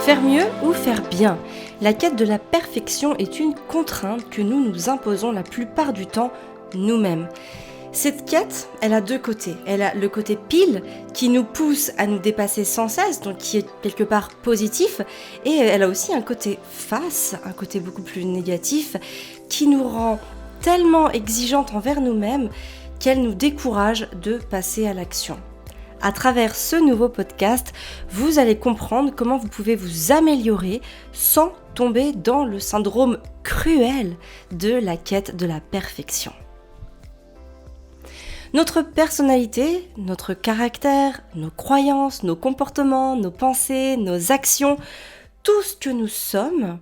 Faire mieux ou faire bien? La quête de la perfection est une contrainte que nous nous imposons la plupart du temps nous-mêmes. Cette quête, elle a deux côtés. Elle a le côté pile qui nous pousse à nous dépasser sans cesse, donc qui est quelque part positif, et elle a aussi un côté face, un côté beaucoup plus négatif, qui nous rend tellement exigeantes envers nous-mêmes qu'elle nous décourage de passer à l'action. À travers ce nouveau podcast, vous allez comprendre comment vous pouvez vous améliorer sans tomber dans le syndrome cruel de la quête de la perfection. Notre personnalité, notre caractère, nos croyances, nos comportements, nos pensées, nos actions, tout ce que nous sommes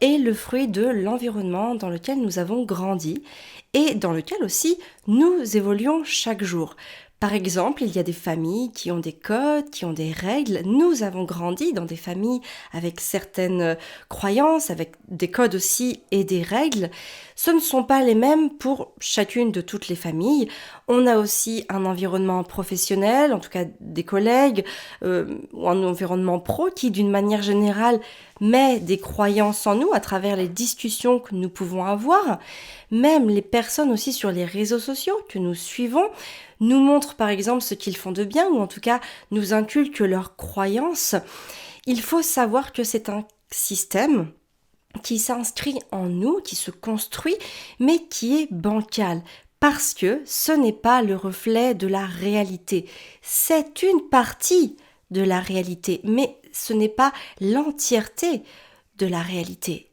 est le fruit de l'environnement dans lequel nous avons grandi et dans lequel aussi nous évoluons chaque jour. Par exemple, il y a des familles qui ont des codes, qui ont des règles. Nous avons grandi dans des familles avec certaines croyances, avec des codes aussi et des règles. Ce ne sont pas les mêmes pour chacune de toutes les familles. On a aussi un environnement professionnel, en tout cas des collègues, ou un environnement pro qui, d'une manière générale, met des croyances en nous à travers les discussions que nous pouvons avoir. Même les personnes aussi sur les réseaux sociaux que nous suivons nous montrent par exemple ce qu'ils font de bien ou en tout cas nous inculquent leurs croyances. Il faut savoir que c'est un système qui s'inscrit en nous, qui se construit, mais qui est bancal. Parce que ce n'est pas le reflet de la réalité. C'est une partie de la réalité, mais ce n'est pas l'entièreté de la réalité.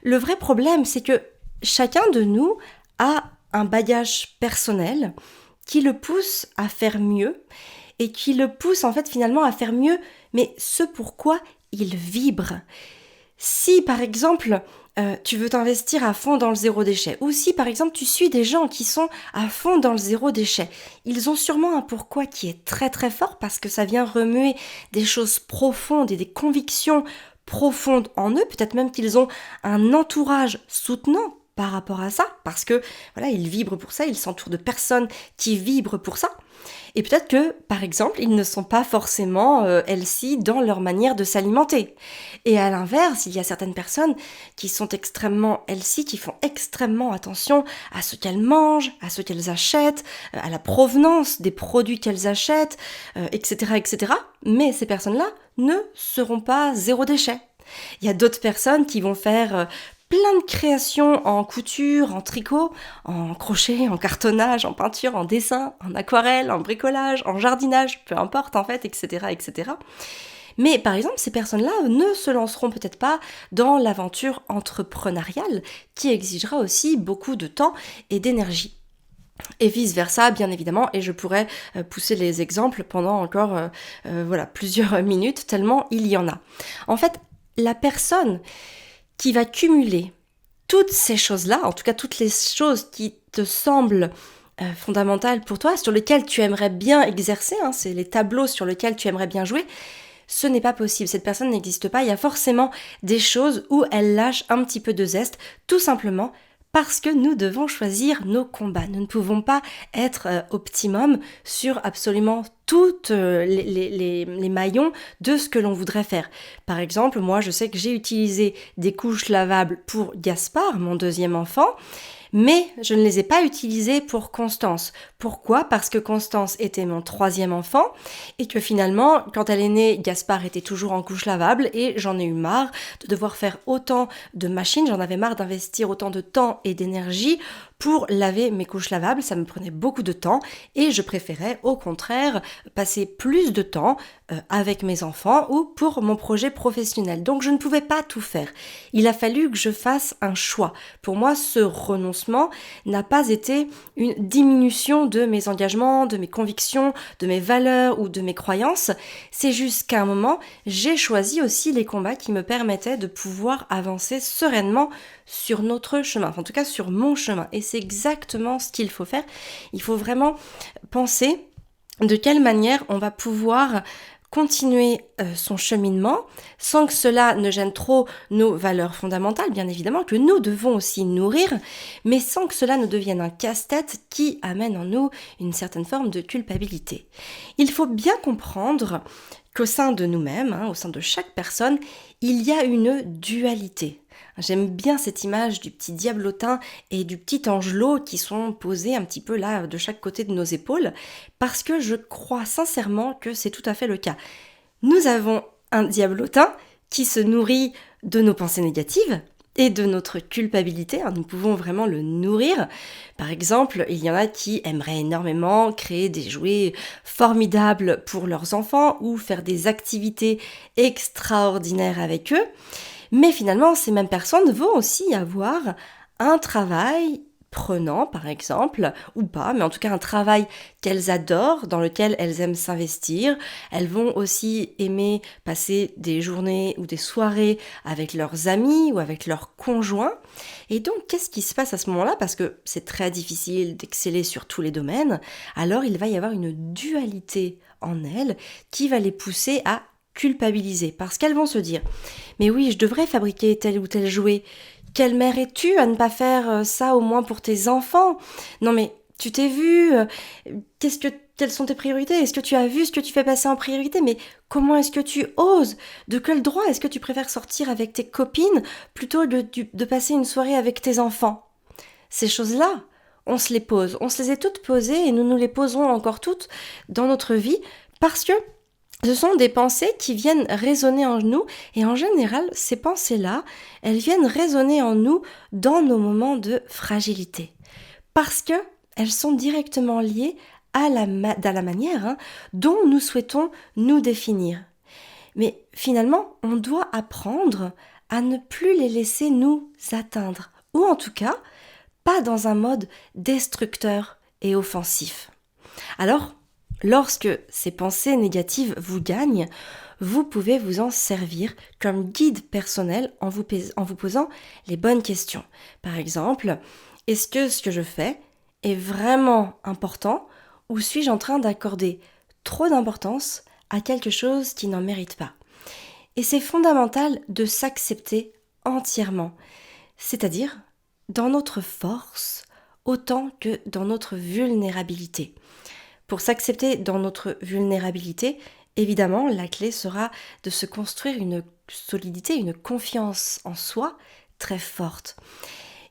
Le vrai problème, c'est que chacun de nous a un bagage personnel qui le pousse à faire mieux et qui le pousse en fait finalement à faire mieux, mais ce pourquoi il vibre. Si par exemple tu veux t'investir à fond dans le zéro déchet, ou si par exemple tu suis des gens qui sont à fond dans le zéro déchet, ils ont sûrement un pourquoi qui est très très fort parce que ça vient remuer des choses profondes et des convictions profondes en eux, peut-être même qu'ils ont un entourage soutenant par rapport à ça, parce que voilà, ils vibrent pour ça, ils s'entourent de personnes qui vibrent pour ça. Et peut-être que, par exemple, ils ne sont pas forcément healthy dans leur manière de s'alimenter. Et à l'inverse, il y a certaines personnes qui sont extrêmement healthy, qui font extrêmement attention à ce qu'elles mangent, à ce qu'elles achètent, à la provenance des produits qu'elles achètent, etc., etc. Mais ces personnes-là ne seront pas zéro déchet. Il y a d'autres personnes qui vont faire plein de créations en couture, en tricot, en crochet, en cartonnage, en peinture, en dessin, en aquarelle, en bricolage, en jardinage, peu importe en fait, etc., etc. Mais par exemple, ces personnes-là ne se lanceront peut-être pas dans l'aventure entrepreneuriale qui exigera aussi beaucoup de temps et d'énergie. Et vice-versa, bien évidemment, et je pourrais pousser les exemples pendant encore plusieurs minutes, tellement il y en a. En fait, la personne qui va cumuler toutes ces choses-là, en tout cas toutes les choses qui te semblent fondamentales pour toi, sur lesquelles tu aimerais bien exercer, c'est les tableaux sur lesquels tu aimerais bien jouer, ce n'est pas possible, cette personne n'existe pas, il y a forcément des choses où elle lâche un petit peu de zeste, tout simplement parce que nous devons choisir nos combats. Nous ne pouvons pas être optimum sur absolument toutes les maillons de ce que l'on voudrait faire. Par exemple, moi je sais que j'ai utilisé des couches lavables pour Gaspard, mon deuxième enfant, mais je ne les ai pas utilisées pour Constance. Pourquoi ? Parce que Constance était mon troisième enfant et que finalement, quand elle est née, Gaspard était toujours en couche lavable et j'en ai eu marre de devoir faire autant de machines, j'en avais marre d'investir autant de temps et d'énergie pour laver mes couches lavables, ça me prenait beaucoup de temps et je préférais au contraire passer plus de temps avec mes enfants ou pour mon projet professionnel. Donc je ne pouvais pas tout faire. Il a fallu que je fasse un choix. Pour moi, ce renoncement n'a pas été une diminution de mes engagements, de mes convictions, de mes valeurs ou de mes croyances. C'est juste qu'à un moment, j'ai choisi aussi les combats qui me permettaient de pouvoir avancer sereinement sur notre chemin, en tout cas sur mon chemin. Et c'est exactement ce qu'il faut faire. Il faut vraiment penser de quelle manière on va pouvoir continuer son cheminement sans que cela ne gêne trop nos valeurs fondamentales, bien évidemment, que nous devons aussi nourrir, mais sans que cela ne devienne un casse-tête qui amène en nous une certaine forme de culpabilité. Il faut bien comprendre qu'au sein de nous-mêmes, au sein de chaque personne, il y a une dualité. J'aime bien cette image du petit diablotin et du petit angelot qui sont posés un petit peu là de chaque côté de nos épaules, parce que je crois sincèrement que c'est tout à fait le cas. Nous avons un diablotin qui se nourrit de nos pensées négatives et de notre culpabilité, nous pouvons vraiment le nourrir. Par exemple, il y en a qui aimeraient énormément créer des jouets formidables pour leurs enfants ou faire des activités extraordinaires avec eux. Mais finalement, ces mêmes personnes vont aussi avoir un travail prenant, par exemple, ou pas, mais en tout cas un travail qu'elles adorent, dans lequel elles aiment s'investir. Elles vont aussi aimer passer des journées ou des soirées avec leurs amis ou avec leurs conjoints. Et donc, qu'est-ce qui se passe à ce moment-là? Parce que c'est très difficile d'exceller sur tous les domaines. Alors, il va y avoir une dualité en elles qui va les pousser à culpabiliser, parce qu'elles vont se dire « Mais oui, je devrais fabriquer tel ou tel jouet. Quelle mère es-tu à ne pas faire ça au moins pour tes enfants? Non mais tu t'es vu, quelles sont tes priorités? Est-ce que tu as vu ce que tu fais passer en priorité? Mais comment est-ce que tu oses? De quel droit est-ce que tu préfères sortir avec tes copines plutôt de passer une soirée avec tes enfants ?» Ces choses-là, on se les pose, on se les est toutes posées et nous nous les poserons encore toutes dans notre vie parce que ce sont des pensées qui viennent résonner en nous et en général, ces pensées-là, elles viennent résonner en nous dans nos moments de fragilité parce qu'elles sont directement liées à la manière dont nous souhaitons nous définir. Mais finalement, on doit apprendre à ne plus les laisser nous atteindre ou en tout cas, pas dans un mode destructeur et offensif. Alors, lorsque ces pensées négatives vous gagnent, vous pouvez vous en servir comme guide personnel en vous posant les bonnes questions. Par exemple, est-ce que ce que je fais est vraiment important ou suis-je en train d'accorder trop d'importance à quelque chose qui n'en mérite pas? Et c'est fondamental de s'accepter entièrement, c'est-à-dire dans notre force autant que dans notre vulnérabilité. Pour s'accepter dans notre vulnérabilité, évidemment, la clé sera de se construire une solidité, une confiance en soi très forte.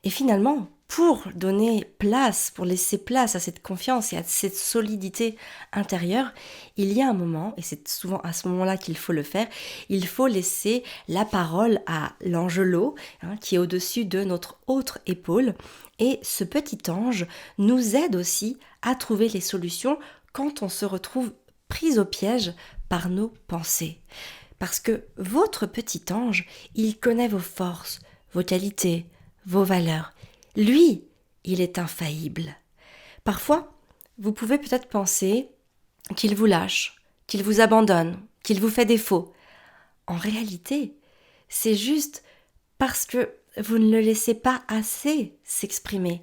Et finalement, pour donner place, pour laisser place à cette confiance et à cette solidité intérieure, il y a un moment, et c'est souvent à ce moment-là qu'il faut le faire, il faut laisser la parole à l'angelot, qui est au-dessus de notre autre épaule. Et ce petit ange nous aide aussi à trouver les solutions quand on se retrouve pris au piège par nos pensées. Parce que votre petit ange, il connaît vos forces, vos qualités, vos valeurs. Lui, il est infaillible. Parfois, vous pouvez peut-être penser qu'il vous lâche, qu'il vous abandonne, qu'il vous fait défaut. En réalité, c'est juste parce que vous ne le laissez pas assez s'exprimer.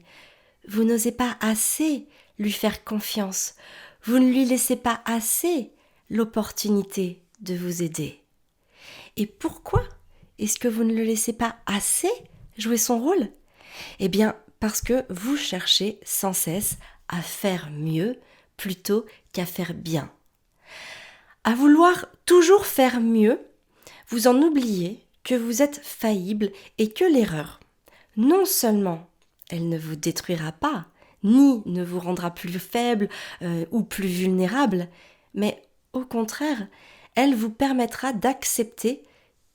Vous n'osez pas assez lui faire confiance. Vous ne lui laissez pas assez l'opportunité de vous aider. Et pourquoi est-ce que vous ne le laissez pas assez jouer son rôle? Eh bien, parce que vous cherchez sans cesse à faire mieux plutôt qu'à faire bien. À vouloir toujours faire mieux, vous en oubliez que vous êtes faillible et que l'erreur, non seulement elle ne vous détruira pas, ni ne vous rendra plus faible ou plus vulnérable, mais au contraire, elle vous permettra d'accepter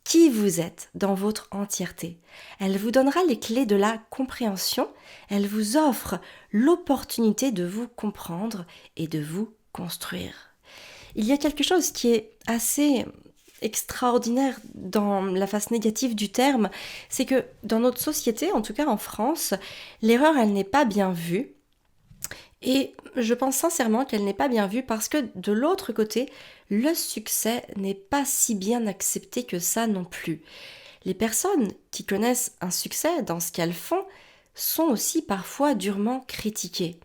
qui vous êtes dans votre entièreté. Elle vous donnera les clés de la compréhension, elle vous offre l'opportunité de vous comprendre et de vous construire. Il y a quelque chose qui est assez extraordinaire dans la face négative du terme, c'est que dans notre société, en tout cas en France, l'erreur, elle n'est pas bien vue. Et je pense sincèrement qu'elle n'est pas bien vue parce que de l'autre côté, le succès n'est pas si bien accepté que ça non plus. Les personnes qui connaissent un succès dans ce qu'elles font sont aussi parfois durement critiquées.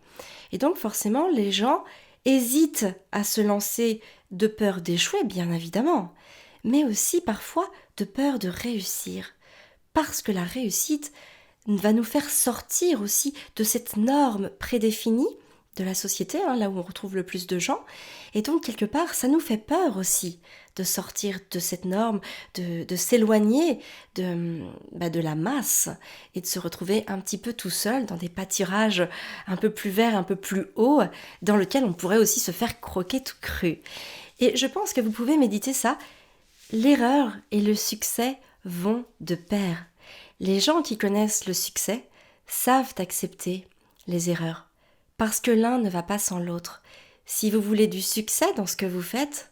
Et donc forcément, les gens hésitent à se lancer de peur d'échouer, bien évidemment, mais aussi parfois de peur de réussir. Parce que la réussite va nous faire sortir aussi de cette norme prédéfinie de la société, là où on retrouve le plus de gens. Et donc, quelque part, ça nous fait peur aussi sortir de cette norme, de s'éloigner de la masse et de se retrouver un petit peu tout seul dans des pâturages un peu plus verts, un peu plus hauts, dans lesquels on pourrait aussi se faire croquer tout cru. Et je pense que vous pouvez méditer ça. L'erreur et le succès vont de pair. Les gens qui connaissent le succès savent accepter les erreurs, parce que l'un ne va pas sans l'autre. Si vous voulez du succès dans ce que vous faites,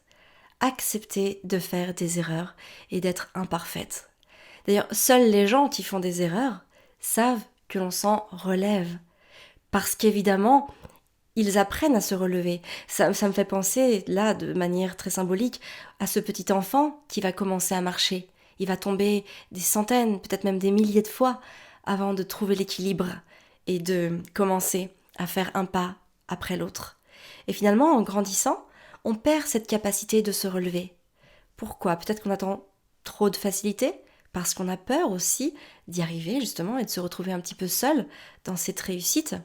acceptez de faire des erreurs et d'être imparfaite. D'ailleurs, seuls les gens qui font des erreurs savent que l'on s'en relève, parce qu'évidemment, ils apprennent à se relever. Ça me fait penser, là, de manière très symbolique, à ce petit enfant qui va commencer à marcher. Il va tomber des centaines, peut-être même des milliers de fois avant de trouver l'équilibre et de commencer à faire un pas après l'autre. Et finalement, en grandissant, on perd cette capacité de se relever. Pourquoi ? Peut-être qu'on attend trop de facilité, parce qu'on a peur aussi d'y arriver justement et de se retrouver un petit peu seul dans cette réussite.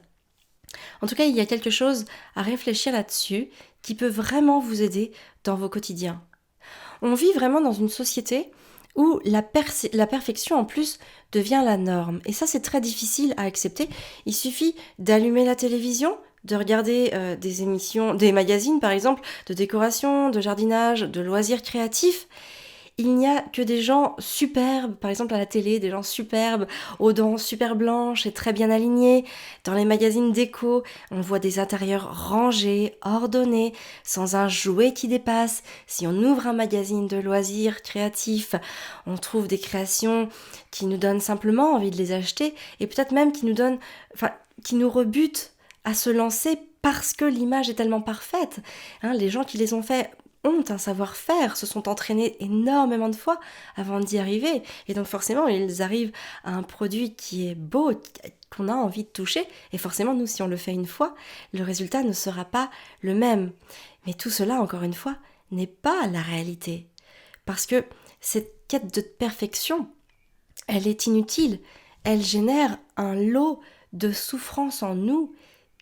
En tout cas, il y a quelque chose à réfléchir là-dessus qui peut vraiment vous aider dans vos quotidiens. On vit vraiment dans une société où la perfection en plus devient la norme. Et ça, c'est très difficile à accepter. Il suffit d'allumer la télévision, de regarder des émissions, des magazines par exemple, de décoration, de jardinage, de loisirs créatifs. Il n'y a que des gens superbes, par exemple à la télé, des gens superbes, aux dents super blanches et très bien alignés. Dans les magazines déco, on voit des intérieurs rangés, ordonnés, sans un jouet qui dépasse. Si on ouvre un magazine de loisirs créatifs, on trouve des créations qui nous donnent simplement envie de les acheter et peut-être même qui nous rebutent à se lancer parce que l'image est tellement parfaite. Les gens qui les ont fait ont un savoir-faire, se sont entraînés énormément de fois avant d'y arriver. Et donc forcément, ils arrivent à un produit qui est beau, qu'on a envie de toucher. Et forcément, nous, si on le fait une fois, le résultat ne sera pas le même. Mais tout cela, encore une fois, n'est pas la réalité. Parce que cette quête de perfection, elle est inutile. Elle génère un lot de souffrance en nous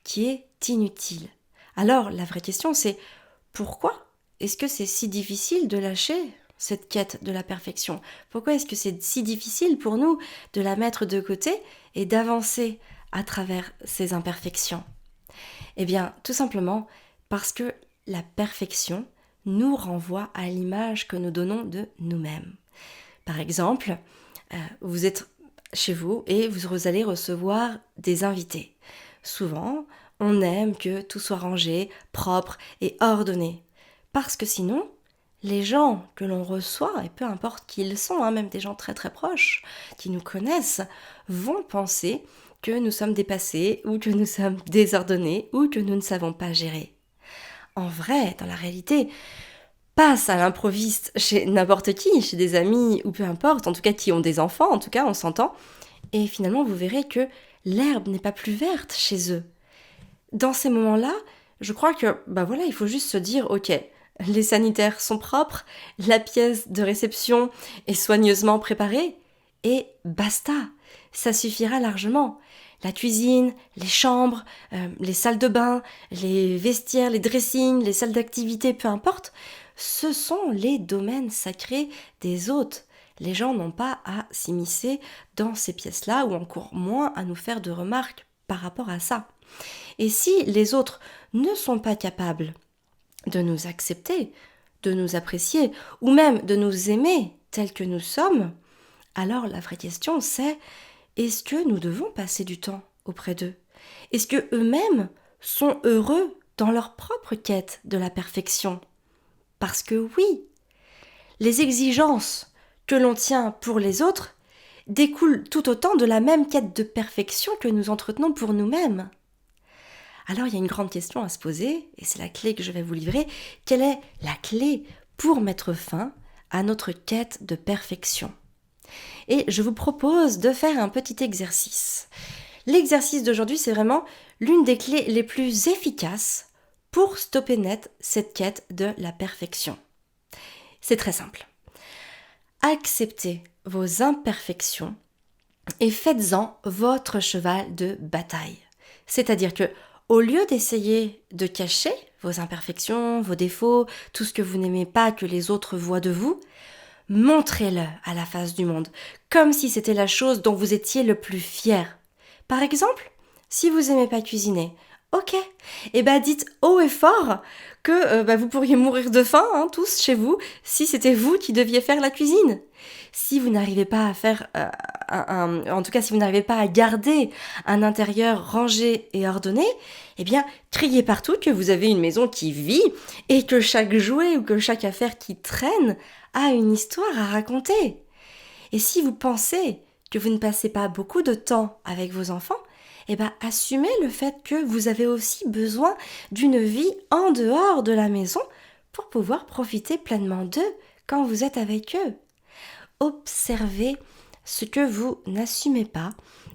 qui est inutile. Alors, la vraie question, c'est pourquoi est-ce que c'est si difficile de lâcher cette quête de la perfection ? Pourquoi est-ce que c'est si difficile pour nous de la mettre de côté et d'avancer à travers ces imperfections ? Eh bien, tout simplement parce que la perfection nous renvoie à l'image que nous donnons de nous-mêmes. Par exemple, vous êtes chez vous et vous allez recevoir des invités. Souvent, on aime que tout soit rangé, propre et ordonné. Parce que sinon, les gens que l'on reçoit, et peu importe qui ils sont, même des gens très très proches, qui nous connaissent, vont penser que nous sommes dépassés, ou que nous sommes désordonnés, ou que nous ne savons pas gérer. En vrai, dans la réalité, passe à l'improviste chez n'importe qui, chez des amis, ou peu importe, en tout cas qui ont des enfants, en tout cas on s'entend, et finalement vous verrez que l'herbe n'est pas plus verte chez eux. Dans ces moments-là, je crois que, il faut juste se dire, ok, les sanitaires sont propres, la pièce de réception est soigneusement préparée, et basta, ça suffira largement. La cuisine, les chambres, les salles de bain, les vestiaires, les dressings, les salles d'activité, peu importe, ce sont les domaines sacrés des hôtes. Les gens n'ont pas à s'immiscer dans ces pièces-là, ou encore moins à nous faire de remarques par rapport à ça. Et si les autres ne sont pas capables de nous accepter, de nous apprécier, ou même de nous aimer tels que nous sommes, alors la vraie question c'est, est-ce que nous devons passer du temps auprès d'eux ? Est-ce que eux-mêmes sont heureux dans leur propre quête de la perfection ? Parce que oui, les exigences que l'on tient pour les autres découlent tout autant de la même quête de perfection que nous entretenons pour nous-mêmes. Alors il y a une grande question à se poser, et c'est la clé que je vais vous livrer. Quelle est la clé pour mettre fin à notre quête de perfection ? Et je vous propose de faire un petit exercice. L'exercice d'aujourd'hui, c'est vraiment l'une des clés les plus efficaces pour stopper net cette quête de la perfection? C'est très simple. Acceptez vos imperfections et faites-en votre cheval de bataille. C'est-à-dire que, au lieu d'essayer de cacher vos imperfections, vos défauts, tout ce que vous n'aimez pas que les autres voient de vous, montrez-le à la face du monde, comme si c'était la chose dont vous étiez le plus fier. Par exemple, si vous n'aimez pas cuisiner, ok, dites haut et fort que vous pourriez mourir de faim, tous chez vous, si c'était vous qui deviez faire la cuisine. Si vous n'arrivez pas à faire, en tout cas si vous n'arrivez pas à garder un intérieur rangé et ordonné, criez partout que vous avez une maison qui vit et que chaque jouet ou que chaque affaire qui traîne a une histoire à raconter. Et si vous pensez que vous ne passez pas beaucoup de temps avec vos enfants, assumez le fait que vous avez aussi besoin d'une vie en dehors de la maison pour pouvoir profiter pleinement d'eux quand vous êtes avec eux. Observez ce que vous n'assumez pas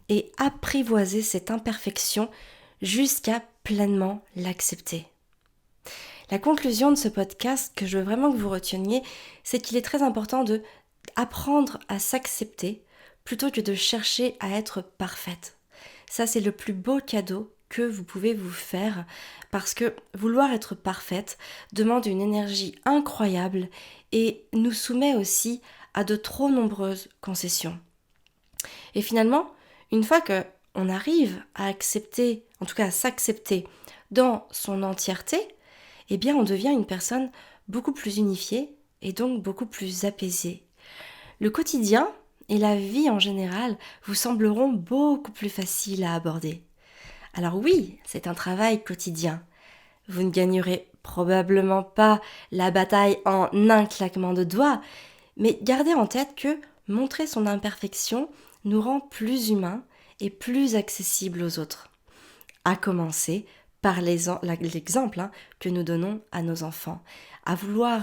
et apprivoisez cette imperfection jusqu'à pleinement l'accepter. La conclusion de ce podcast que je veux vraiment que vous reteniez, c'est qu'il est très important d'apprendre à s'accepter plutôt que de chercher à être parfaite. Ça, c'est le plus beau cadeau que vous pouvez vous faire parce que vouloir être parfaite demande une énergie incroyable et nous soumet aussi à de trop nombreuses concessions. Et finalement, une fois qu'on arrive à accepter, en tout cas à s'accepter dans son entièreté, on devient une personne beaucoup plus unifiée et donc beaucoup plus apaisée. Le quotidien et la vie en général vous sembleront beaucoup plus faciles à aborder. Alors oui, c'est un travail quotidien. Vous ne gagnerez probablement pas la bataille en un claquement de doigts, mais gardez en tête que montrer son imperfection nous rend plus humains et plus accessibles aux autres. À commencer par l'exemple que nous donnons à nos enfants. À vouloir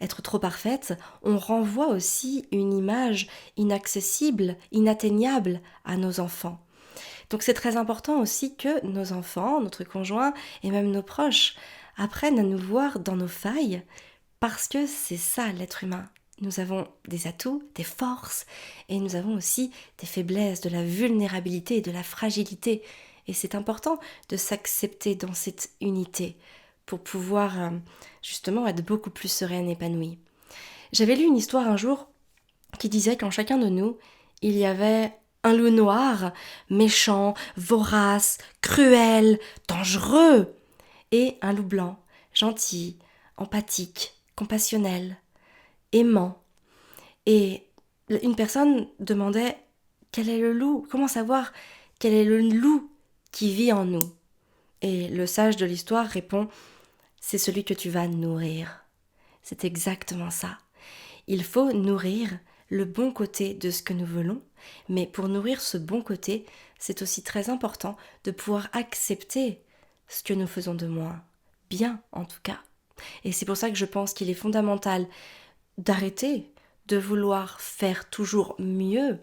être trop parfaite, on renvoie aussi une image inaccessible, inatteignable à nos enfants. Donc c'est très important aussi que nos enfants, notre conjoint et même nos proches apprennent à nous voir dans nos failles parce que c'est ça l'être humain. Nous avons des atouts, des forces et nous avons aussi des faiblesses, de la vulnérabilité et de la fragilité. Et c'est important de s'accepter dans cette unité pour pouvoir justement être beaucoup plus sereine et épanouie. J'avais lu une histoire un jour qui disait qu'en chacun de nous, il y avait un loup noir, méchant, vorace, cruel, dangereux, et un loup blanc, gentil, empathique, compassionnel, aimant. Et une personne demandait quel est le loup, comment savoir quel est le loup qui vit en nous. Et le sage de l'histoire répond, c'est celui que tu vas nourrir. C'est exactement ça. Il faut nourrir le bon côté de ce que nous voulons, mais pour nourrir ce bon côté, c'est aussi très important de pouvoir accepter ce que nous faisons de moins, bien en tout cas. Et c'est pour ça que je pense qu'il est fondamental d'arrêter de vouloir faire toujours mieux,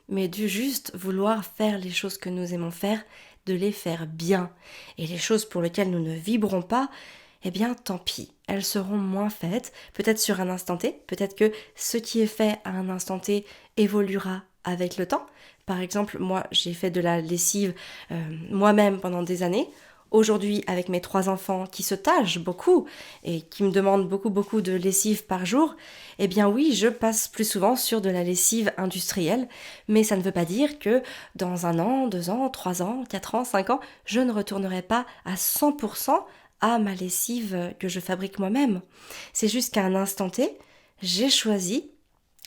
mais de juste vouloir faire les choses que nous aimons faire, de les faire bien. Et les choses pour lesquelles nous ne vibrons pas, tant pis, elles seront moins faites, peut-être sur un instant T, peut-être que ce qui est fait à un instant T évoluera avec le temps. Par exemple, moi, j'ai fait de la lessive moi-même pendant des années. Aujourd'hui, avec mes 3 enfants qui se tâchent beaucoup et qui me demandent beaucoup de lessive par jour, oui, je passe plus souvent sur de la lessive industrielle, mais ça ne veut pas dire que dans 1 an, 2 ans, 3 ans, 4 ans, 5 ans, je ne retournerai pas à 100% à ma lessive que je fabrique moi-même. C'est juste qu'à un instant T, j'ai choisi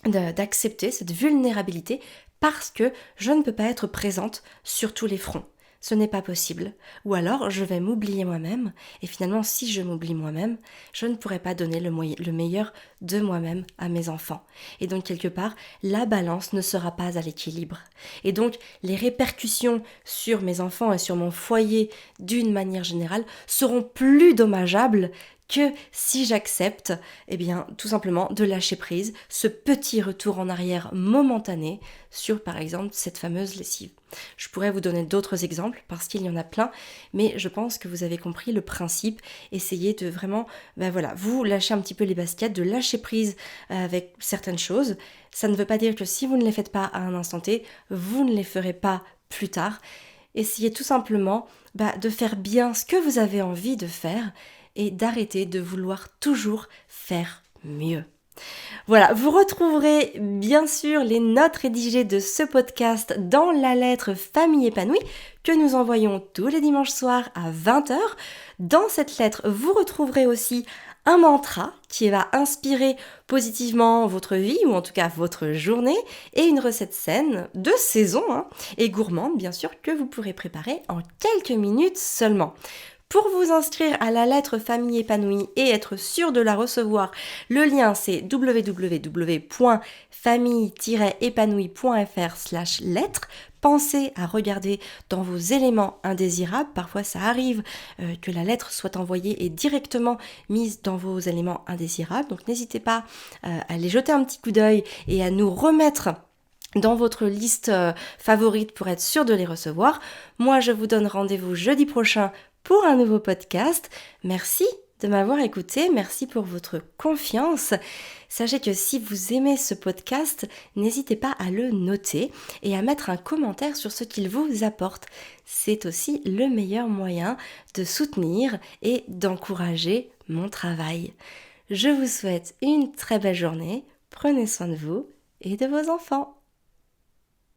d'accepter cette vulnérabilité parce que je ne peux pas être présente sur tous les fronts. Ce n'est pas possible. Ou alors, je vais m'oublier moi-même, et finalement, si je m'oublie moi-même, je ne pourrai pas donner le meilleur de moi-même à mes enfants. Et donc, quelque part, la balance ne sera pas à l'équilibre. Et donc, les répercussions sur mes enfants et sur mon foyer, d'une manière générale, seront plus dommageables que si j'accepte, eh bien, tout simplement de lâcher prise, ce petit retour en arrière momentané sur, par exemple, cette fameuse lessive. Je pourrais vous donner d'autres exemples parce qu'il y en a plein, mais je pense que vous avez compris le principe. Essayez de vraiment, vous lâcher un petit peu les baskets, de lâcher prise avec certaines choses. Ça ne veut pas dire que si vous ne les faites pas à un instant T, vous ne les ferez pas plus tard. Essayez tout simplement de faire bien ce que vous avez envie de faire et d'arrêter de vouloir toujours faire mieux. Voilà, vous retrouverez bien sûr les notes rédigées de ce podcast dans la lettre Famille épanouie que nous envoyons tous les dimanches soirs à 20h. Dans cette lettre, vous retrouverez aussi un mantra qui va inspirer positivement votre vie ou en tout cas votre journée et une recette saine de saison et gourmande bien sûr que vous pourrez préparer en quelques minutes seulement. Pour vous inscrire à la lettre Famille épanouie et être sûr de la recevoir, le lien c'est www.famille-épanouie.fr/lettre. Pensez à regarder dans vos éléments indésirables. Parfois ça arrive que la lettre soit envoyée et directement mise dans vos éléments indésirables. Donc n'hésitez pas à aller jeter un petit coup d'œil et à nous remettre dans votre liste favorite pour être sûr de les recevoir. Moi je vous donne rendez-vous jeudi prochain pour un nouveau podcast. Merci de m'avoir écouté, merci pour votre confiance. Sachez que si vous aimez ce podcast, n'hésitez pas à le noter et à mettre un commentaire sur ce qu'il vous apporte. C'est aussi le meilleur moyen de soutenir et d'encourager mon travail. Je vous souhaite une très belle journée, prenez soin de vous et de vos enfants.